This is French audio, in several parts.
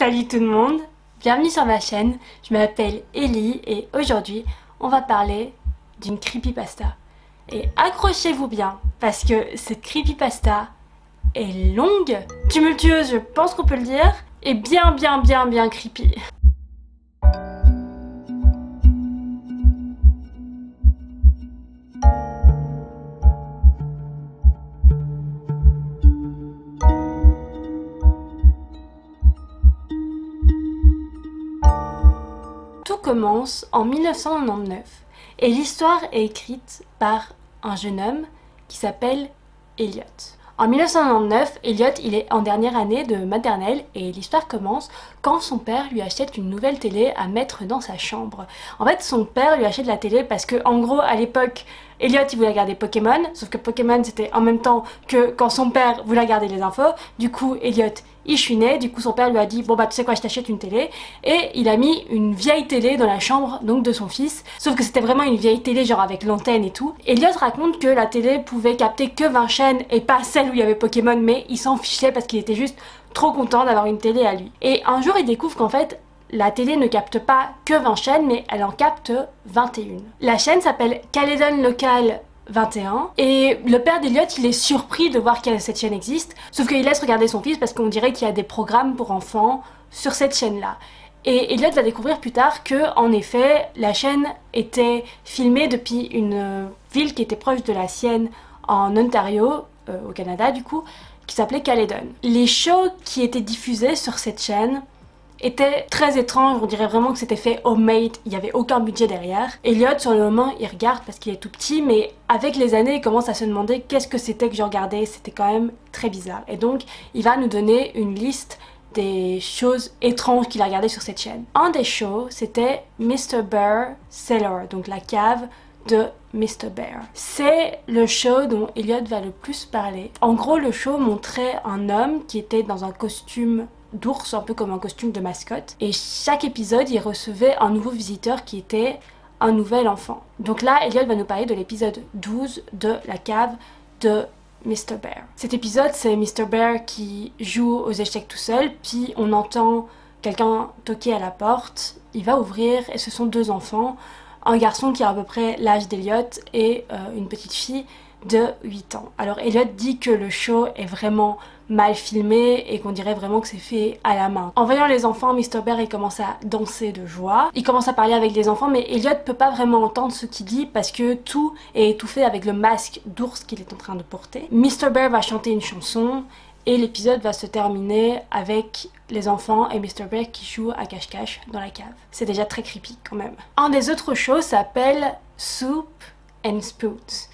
Salut tout le monde, bienvenue sur ma chaîne, je m'appelle Ellie et aujourd'hui on va parler d'une creepypasta. Et accrochez-vous bien parce que cette creepypasta est longue, tumultueuse je pense qu'on peut le dire, et bien creepy. Tout commence en 1999 et l'histoire est écrite par un jeune homme qui s'appelle Elliot. En 1999, Elliot il est en dernière année de maternelle et l'histoire commence quand son père lui achète une nouvelle télé à mettre dans sa chambre. En fait, son père lui achète la télé parce que, en gros, à l'époque, Elliot il voulait regarder Pokémon, sauf que Pokémon c'était en même temps que quand son père voulait regarder les infos. Du coup, Elliot il chouinait, du coup son père lui a dit bon bah tu sais quoi, je t'achète une télé, et il a mis une vieille télé dans la chambre donc de son fils, sauf que c'était vraiment une vieille télé genre avec l'antenne et tout. Elliot raconte que la télé pouvait capter que 20 chaînes et pas celle où il y avait Pokémon, mais il s'en fichait parce qu'il était juste trop content d'avoir une télé à lui. Et un jour il découvre qu'en fait la télé ne capte pas que 20 chaînes mais elle en capte 21. La chaîne s'appelle Caledon Local 21 et le père d'Elliot il est surpris de voir que cette chaîne existe, sauf qu'il laisse regarder son fils parce qu'on dirait qu'il y a des programmes pour enfants sur cette chaîne là. Et Elliot va découvrir plus tard que, en effet, la chaîne était filmée depuis une ville qui était proche de la sienne en Ontario, au Canada du coup, qui s'appelait Caledon. Les shows qui étaient diffusés sur cette chaîne était très étrange, on dirait vraiment que c'était fait homemade, il n'y avait aucun budget derrière. Elliot sur le moment il regarde parce qu'il est tout petit, mais avec les années il commence à se demander qu'est-ce que c'était que je regardais, c'était quand même très bizarre. Et donc il va nous donner une liste des choses étranges qu'il a regardées sur cette chaîne. Un des shows c'était Mr. Bear Cellar, donc la cave de Mr. Bear. C'est le show dont Elliot va le plus parler. En gros le show montrait un homme qui était dans un costume d'ours, un peu comme un costume de mascotte, et chaque épisode il recevait un nouveau visiteur qui était un nouvel enfant. Donc là Elliot va nous parler de l'épisode 12 de la cave de Mr. Bear. Cet épisode c'est Mr. Bear qui joue aux échecs tout seul, puis on entend quelqu'un toquer à la porte, il va ouvrir et ce sont deux enfants, un garçon qui a à peu près l'âge d'Elliot et une petite fille de 8 ans. Alors Elliot dit que le show est vraiment mal filmé et qu'on dirait vraiment que c'est fait à la main. En voyant les enfants, Mr. Bear il commence à danser de joie, il commence à parler avec les enfants, mais Elliot peut pas vraiment entendre ce qu'il dit parce que tout est étouffé avec le masque d'ours qu'il est en train de porter. Mr. Bear va chanter une chanson et l'épisode va se terminer avec les enfants et Mr. Bear qui jouent à cache-cache dans la cave. C'est déjà très creepy quand même. Un des autres shows s'appelle Soup and Spoons.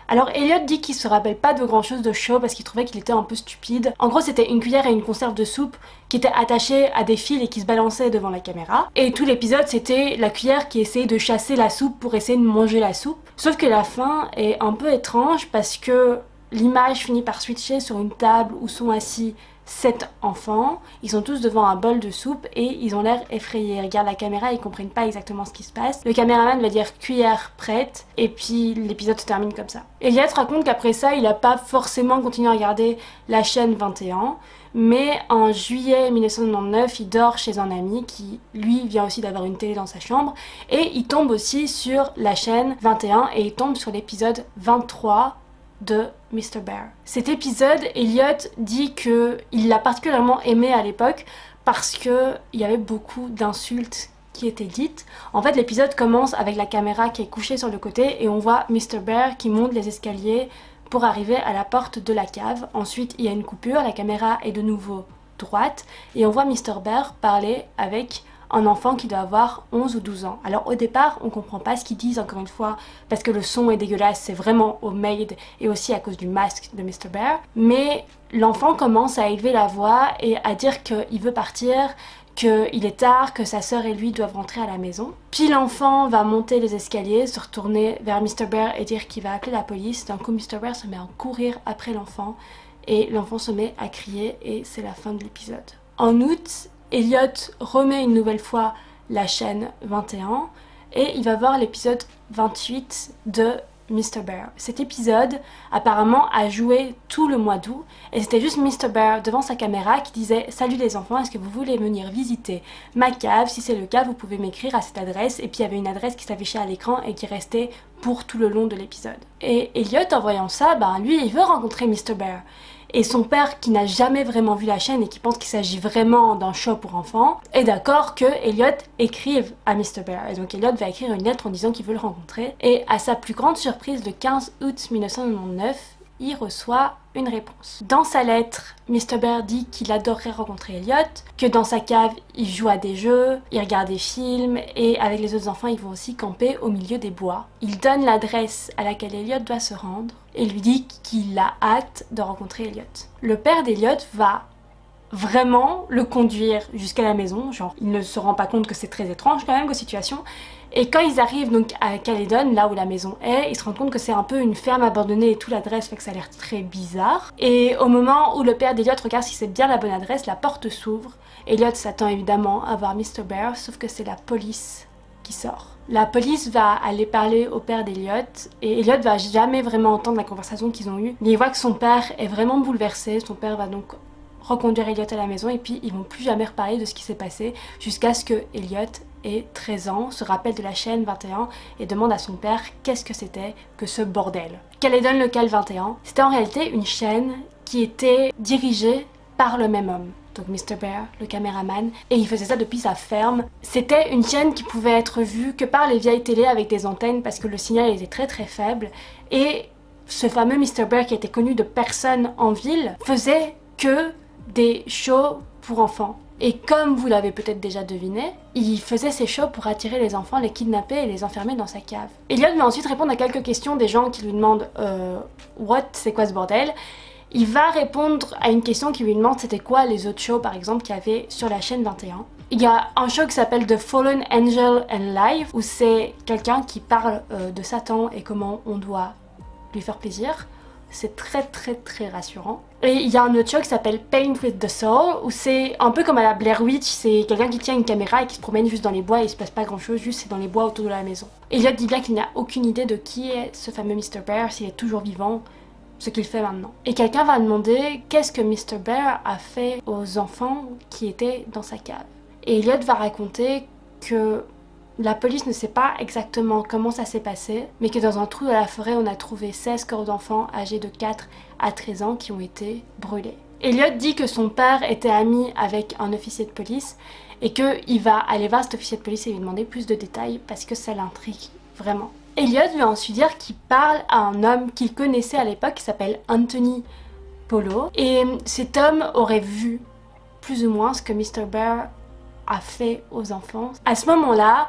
Alors Elliot dit qu'il se rappelle pas de grand chose de show parce qu'il trouvait qu'il était un peu stupide. En gros c'était une cuillère et une conserve de soupe qui étaient attachées à des fils et qui se balançaient devant la caméra. Et tout l'épisode c'était la cuillère qui essayait de chasser la soupe pour essayer de manger la soupe. Sauf que la fin est un peu étrange parce que l'image finit par switcher sur une table où sont assis 7 enfants, ils sont tous devant un bol de soupe et ils ont l'air effrayés. Ils regardent la caméra, ils comprennent pas exactement ce qui se passe. Le caméraman va dire cuillère prête et puis l'épisode se termine comme ça. Elliot raconte qu'après ça, il a pas forcément continué à regarder la chaîne 21, mais en juillet 1999, il dort chez un ami qui, lui, vient aussi d'avoir une télé dans sa chambre et il tombe aussi sur la chaîne 21 et il tombe sur l'épisode 23 de Mr. Bear. Cet épisode, Elliot dit qu'il l'a particulièrement aimé à l'époque parce qu'il y avait beaucoup d'insultes qui étaient dites. En fait, l'épisode commence avec la caméra qui est couchée sur le côté et on voit Mr. Bear qui monte les escaliers pour arriver à la porte de la cave. Ensuite, il y a une coupure, la caméra est de nouveau droite et on voit Mr. Bear parler avec un enfant qui doit avoir 11 ou 12 ans. Alors au départ, on comprend pas ce qu'ils disent encore une fois parce que le son est dégueulasse, c'est vraiment homemade et aussi à cause du masque de Mr. Bear. Mais l'enfant commence à élever la voix et à dire qu'il veut partir, qu'il est tard, que sa sœur et lui doivent rentrer à la maison. Puis l'enfant va monter les escaliers, se retourner vers Mr. Bear et dire qu'il va appeler la police. D'un coup, Mr. Bear se met à courir après l'enfant et l'enfant se met à crier et c'est la fin de l'épisode. En août, Elliot remet une nouvelle fois la chaîne 21 et il va voir l'épisode 28 de Mr. Bear. Cet épisode apparemment a joué tout le mois d'août et c'était juste Mr. Bear devant sa caméra qui disait "Salut les enfants, est-ce que vous voulez venir visiter ma cave? Si c'est le cas, vous pouvez m'écrire à cette adresse." Et puis il y avait une adresse qui s'affichait à l'écran et qui restait pour tout le long de l'épisode. Et Elliot, en voyant ça, lui il veut rencontrer Mr. Bear. Et son père, qui n'a jamais vraiment vu la chaîne et qui pense qu'il s'agit vraiment d'un show pour enfants, est d'accord que Elliot écrive à Mr. Bear. Et donc Elliot va écrire une lettre en disant qu'il veut le rencontrer. Et à sa plus grande surprise, le 15 août 1999, il reçoit une réponse. Dans sa lettre, Mr. Bear dit qu'il adorerait rencontrer Elliot, que dans sa cave, il joue à des jeux, il regarde des films et avec les autres enfants, ils vont aussi camper au milieu des bois. Il donne l'adresse à laquelle Elliot doit se rendre et lui dit qu'il a hâte de rencontrer Elliot. Le père d'Elliot va vraiment le conduire jusqu'à la maison, genre il ne se rend pas compte que c'est très étrange quand même comme situation. Et quand ils arrivent donc à Caledon, là où la maison est, ils se rendent compte que c'est un peu une ferme abandonnée et tout l'adresse fait que ça a l'air très bizarre. Et au moment où le père d'Elliot regarde si c'est bien la bonne adresse, la porte s'ouvre. Elliot s'attend évidemment à voir Mr. Bear, sauf que c'est la police qui sort. La police va aller parler au père d'Elliot et Elliot va jamais vraiment entendre la conversation qu'ils ont eue. Mais il voit que son père est vraiment bouleversé, son père va donc reconduire Elliot à la maison et puis ils vont plus jamais reparler de ce qui s'est passé jusqu'à ce que Elliot ait 13 ans, se rappelle de la chaîne 21 et demande à son père qu'est-ce que c'était que ce bordel. Caledon Local 21, c'était en réalité une chaîne qui était dirigée par le même homme. Donc Mr. Bear, le caméraman, et il faisait ça depuis sa ferme. C'était une chaîne qui pouvait être vue que par les vieilles télés avec des antennes parce que le signal était très très faible et ce fameux Mr. Bear qui était connu de personne en ville faisait que des shows pour enfants. Et comme vous l'avez peut-être déjà deviné, il faisait ces shows pour attirer les enfants, les kidnapper et les enfermer dans sa cave. Elliot va ensuite répondre à quelques questions des gens qui lui demandent What, c'est quoi ce bordel? Il va répondre à une question qui lui demande c'était quoi les autres shows par exemple qu'il y avait sur la chaîne 21. Il y a un show qui s'appelle The Fallen Angel and Life où c'est quelqu'un qui parle de Satan et comment on doit lui faire plaisir. C'est très très très rassurant. Et il y a un autre show qui s'appelle Paint with the Soul où c'est un peu comme à la Blair Witch, c'est quelqu'un qui tient une caméra et qui se promène juste dans les bois et il se passe pas grand chose, juste c'est dans les bois autour de la maison. Elliot dit bien qu'il n'a aucune idée de qui est ce fameux Mr. Bear, s'il est toujours vivant, ce qu'il fait maintenant. Et quelqu'un va demander qu'est-ce que Mr. Bear a fait aux enfants qui étaient dans sa cave. Et Elliot va raconter que la police ne sait pas exactement comment ça s'est passé, mais que dans un trou de la forêt, on a trouvé 16 corps d'enfants âgés de 4 à 13 ans qui ont été brûlés. Elliot dit que son père était ami avec un officier de police et qu'il va aller voir cet officier de police et lui demander plus de détails parce que ça l'intrigue vraiment. Elliot lui a ensuite dire qu'il parle à un homme qu'il connaissait à l'époque qui s'appelle Anthony Polo et cet homme aurait vu plus ou moins ce que Mr. Bear a fait aux enfants. À ce moment-là,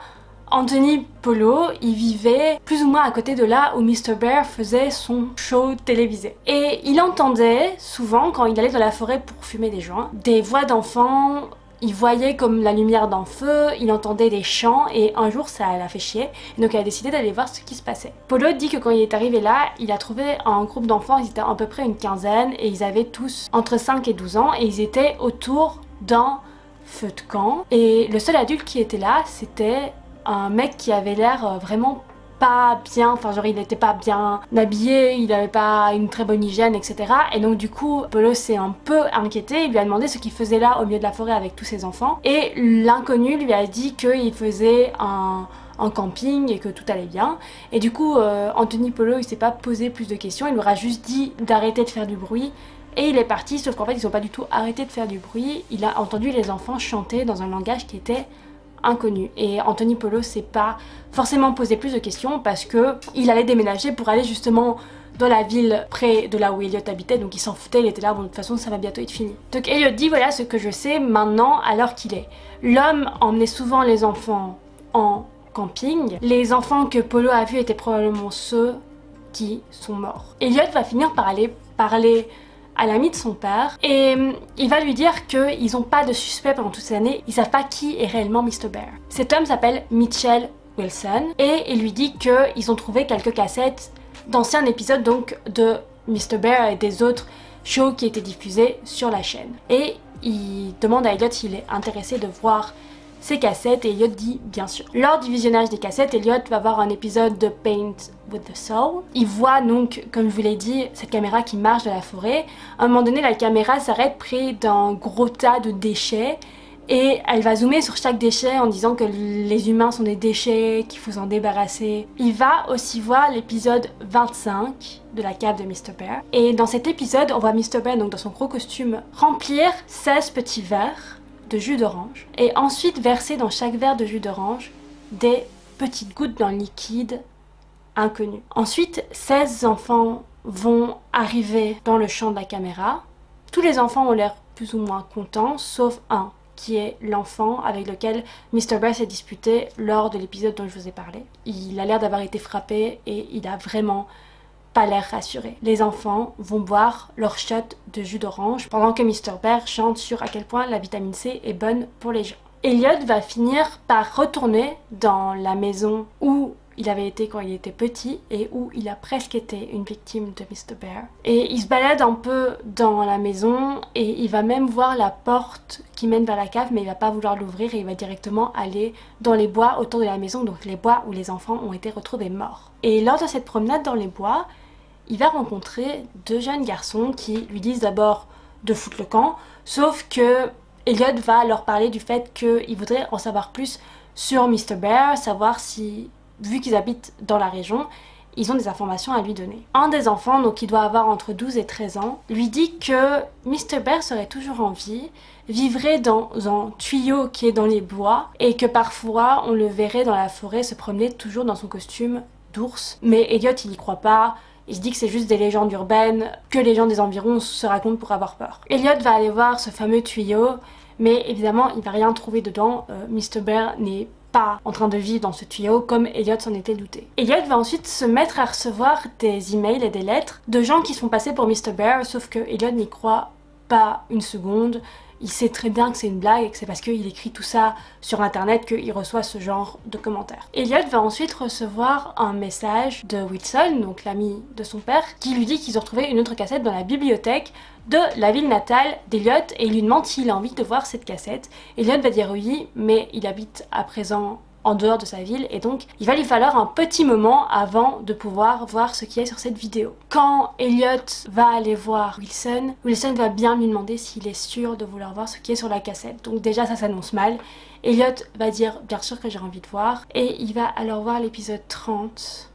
Anthony Polo, il vivait plus ou moins à côté de là où Mr. Bear faisait son show télévisé. Et il entendait souvent, quand il allait dans la forêt pour fumer des joints, des voix d'enfants, il voyait comme la lumière d'un feu, il entendait des chants et un jour ça l'a fait chier. Et donc il a décidé d'aller voir ce qui se passait. Polo dit que quand il est arrivé là, il a trouvé un groupe d'enfants, ils étaient à peu près une quinzaine et ils avaient tous entre 5 et 12 ans et ils étaient autour d'un feu de camp. Et le seul adulte qui était là, c'était un mec qui avait l'air vraiment pas bien, enfin genre il n'était pas bien habillé, il avait pas une très bonne hygiène, etc. Et donc du coup, Polo s'est un peu inquiété, il lui a demandé ce qu'il faisait là au milieu de la forêt avec tous ses enfants. Et l'inconnu lui a dit qu'il faisait un camping et que tout allait bien. Et du coup, Anthony Polo, il s'est pas posé plus de questions, il leur a juste dit d'arrêter de faire du bruit. Et il est parti, sauf qu'en fait ils n'ont pas du tout arrêté de faire du bruit. Il a entendu les enfants chanter dans un langage qui était inconnu. Et Anthony Polo s'est pas forcément posé plus de questions parce que il allait déménager pour aller justement dans la ville près de là où Elliot habitait, donc il s'en foutait, il était là, bon de toute façon ça va bientôt être fini. Donc Elliot dit voilà ce que je sais maintenant à l'heure qu'il est. L'homme emmenait souvent les enfants en camping. Les enfants que Polo a vus étaient probablement ceux qui sont morts. Elliot va finir par aller parler à l'ami de son père et il va lui dire qu'ils n'ont pas de suspect pendant toutes ces années, ils savent pas qui est réellement Mr. Bear. Cet homme s'appelle Mitchell Wilson et il lui dit qu'ils ont trouvé quelques cassettes d'anciens épisodes donc de Mr. Bear et des autres shows qui étaient diffusés sur la chaîne. Et il demande à Elliot s'il est intéressé de voir ces cassettes et Elliot dit bien sûr. Lors du visionnage des cassettes, Elliot va voir un épisode de Paint with the Soul. Il voit donc, comme je vous l'ai dit, cette caméra qui marche dans la forêt. À un moment donné, la caméra s'arrête près d'un gros tas de déchets et elle va zoomer sur chaque déchet en disant que les humains sont des déchets, qu'il faut s'en débarrasser. Il va aussi voir l'épisode 25 de la cave de Mr. Bear. Et dans cet épisode, on voit Mr. Bear donc dans son gros costume remplir 16 petits verres de jus d'orange et ensuite verser dans chaque verre de jus d'orange des petites gouttes d'un liquide inconnu. Ensuite, 16 enfants vont arriver dans le champ de la caméra. Tous les enfants ont l'air plus ou moins contents, sauf un, qui est l'enfant avec lequel Mr. Bear s'est disputé lors de l'épisode dont je vous ai parlé. Il a l'air d'avoir été frappé et il a vraiment pas l'air rassuré. Les enfants vont boire leur shot de jus d'orange pendant que Mr. Bear chante sur à quel point la vitamine C est bonne pour les gens. Elliot va finir par retourner dans la maison où il avait été quand il était petit et où il a presque été une victime de Mr. Bear. Et il se balade un peu dans la maison et il va même voir la porte qui mène vers la cave, mais il va pas vouloir l'ouvrir et il va directement aller dans les bois autour de la maison, donc les bois où les enfants ont été retrouvés morts. Et lors de cette promenade dans les bois, il va rencontrer deux jeunes garçons qui lui disent d'abord de foutre le camp, sauf que Elliot va leur parler du fait qu'il voudrait en savoir plus sur Mr. Bear, savoir si, vu qu'ils habitent dans la région, ils ont des informations à lui donner. Un des enfants, donc qui doit avoir entre 12 et 13 ans, lui dit que Mr. Bear serait toujours en vie, vivrait dans un tuyau qui est dans les bois et que parfois on le verrait dans la forêt se promener toujours dans son costume d'ours. Mais Elliot il y croit pas. Il se dit que c'est juste des légendes urbaines que les gens des environs se racontent pour avoir peur. Elliot va aller voir ce fameux tuyau, mais évidemment il va rien trouver dedans. Mr. Bear n'est pas en train de vivre dans ce tuyau comme Elliot s'en était douté. Elliot va ensuite se mettre à recevoir des emails et des lettres de gens qui se font passer pour Mr. Bear, sauf que Elliot n'y croit pas une seconde. Il sait très bien que c'est une blague et que c'est parce qu'il écrit tout ça sur internet qu'il reçoit ce genre de commentaires. Elliot va ensuite recevoir un message de Wilson, donc l'ami de son père, qui lui dit qu'ils ont retrouvé une autre cassette dans la bibliothèque de la ville natale d'Elliot et il lui demande s'il a envie de voir cette cassette. Elliot va dire oui, mais il habite à présent en dehors de sa ville et donc il va lui falloir un petit moment avant de pouvoir voir ce qui est sur cette vidéo. Quand Elliot va aller voir Wilson, Wilson va bien lui demander s'il est sûr de vouloir voir ce qui est sur la cassette. Donc déjà ça s'annonce mal. Elliot va dire bien sûr que j'ai envie de voir et il va alors voir l'épisode 30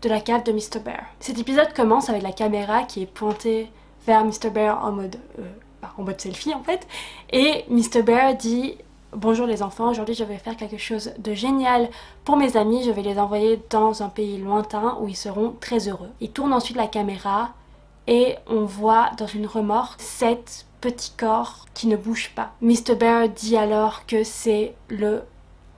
de la cave de Mr. Bear. Cet épisode commence avec la caméra qui est pointée vers Mr. Bear en mode selfie en fait et Mr. Bear dit: bonjour les enfants, aujourd'hui je vais faire quelque chose de génial pour mes amis, je vais les envoyer dans un pays lointain où ils seront très heureux. Il tourne ensuite la caméra et on voit dans une remorque 7 petits corps qui ne bougent pas. Mr. Bear dit alors que c'est le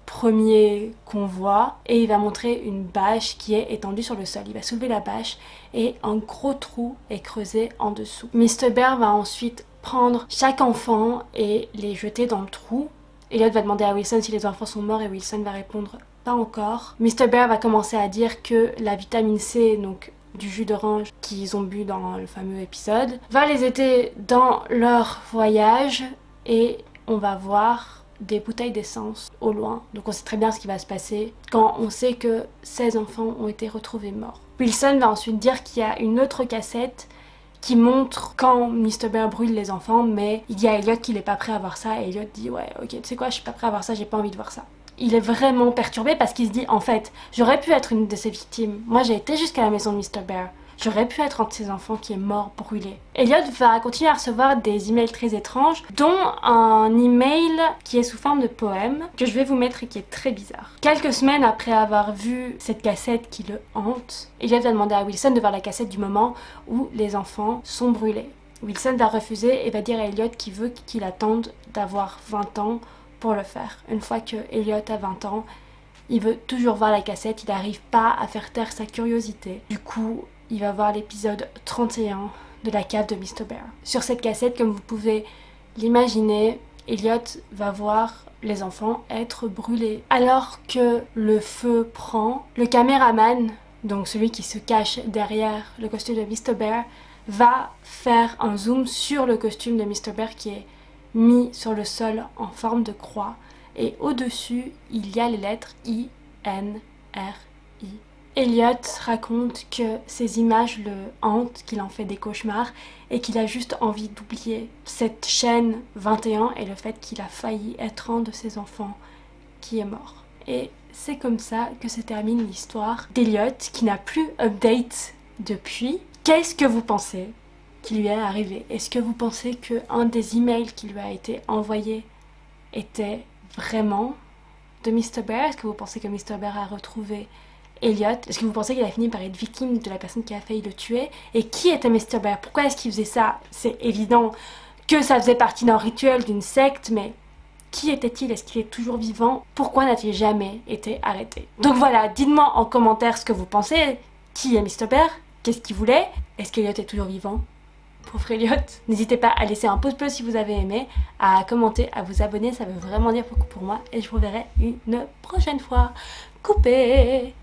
premier qu'on voit et il va montrer une bâche qui est étendue sur le sol. Il va soulever la bâche et un gros trou est creusé en dessous. Mr. Bear va ensuite prendre chaque enfant et les jeter dans le trou. Elliot va demander à Wilson si les enfants sont morts et Wilson va répondre pas encore. Mr. Bear va commencer à dire que la vitamine C, donc du jus d'orange qu'ils ont bu dans le fameux épisode, va les aider dans leur voyage et on va voir des bouteilles d'essence au loin. Donc on sait très bien ce qui va se passer quand on sait que 16 enfants ont été retrouvés morts. Wilson va ensuite dire qu'il y a une autre cassette qui montre quand Mr. Bear brûle les enfants, mais il dit à Elliot qu'il est pas prêt à voir ça et Elliot dit ouais ok tu sais quoi, je suis pas prêt à voir ça, j'ai pas envie de voir ça. Il est vraiment perturbé parce qu'il se dit en fait j'aurais pu être une de ces victimes, moi j'ai été jusqu'à la maison de Mr. Bear, j'aurais pu être un de ces enfants qui est mort brûlé. Elliot va continuer à recevoir des emails très étranges, dont un email qui est sous forme de poème, que je vais vous mettre et qui est très bizarre. Quelques semaines après avoir vu cette cassette qui le hante, Elliot va demander à Wilson de voir la cassette du moment où les enfants sont brûlés. Wilson va refuser et va dire à Elliot qu'il veut qu'il attende d'avoir 20 ans pour le faire. Une fois que Elliot a 20 ans, il veut toujours voir la cassette, il n'arrive pas à faire taire sa curiosité. Du coup, il va voir l'épisode 31 de la cave de Mr. Bear. Sur cette cassette, comme vous pouvez l'imaginer, Elliot va voir les enfants être brûlés. Alors que le feu prend, le caméraman, donc celui qui se cache derrière le costume de Mr. Bear, va faire un zoom sur le costume de Mr. Bear qui est mis sur le sol en forme de croix et au-dessus, il y a les lettres I-N-R-I. Elliot raconte que ces images le hantent, qu'il en fait des cauchemars et qu'il a juste envie d'oublier cette chaîne 21 et le fait qu'il a failli être un de ses enfants qui est mort. Et c'est comme ça que se termine l'histoire d'Elliot qui n'a plus update depuis. Qu'est-ce que vous pensez qui lui est arrivé? Est-ce que vous pensez qu'un des emails qui lui a été envoyé était vraiment de Mr. Bear? Est-ce que vous pensez que Mr. Bear a retrouvé Elliot? Est-ce que vous pensez qu'il a fini par être victime de la personne qui a failli le tuer? Et qui était Mr. Bear? Pourquoi est-ce qu'il faisait ça? C'est évident que ça faisait partie d'un rituel, d'une secte, mais qui était-il? Est-ce qu'il est toujours vivant? Pourquoi n'a-t-il jamais été arrêté? Donc voilà, dites-moi en commentaire ce que vous pensez. Qui est Mr. Bear? Qu'est-ce qu'il voulait? Est-ce qu'Elliot est toujours vivant? Pauvre Elliot. N'hésitez pas à laisser un pouce bleu si vous avez aimé, à commenter, à vous abonner, ça veut vraiment dire beaucoup pour moi. Et je vous verrai une prochaine fois. Coupé!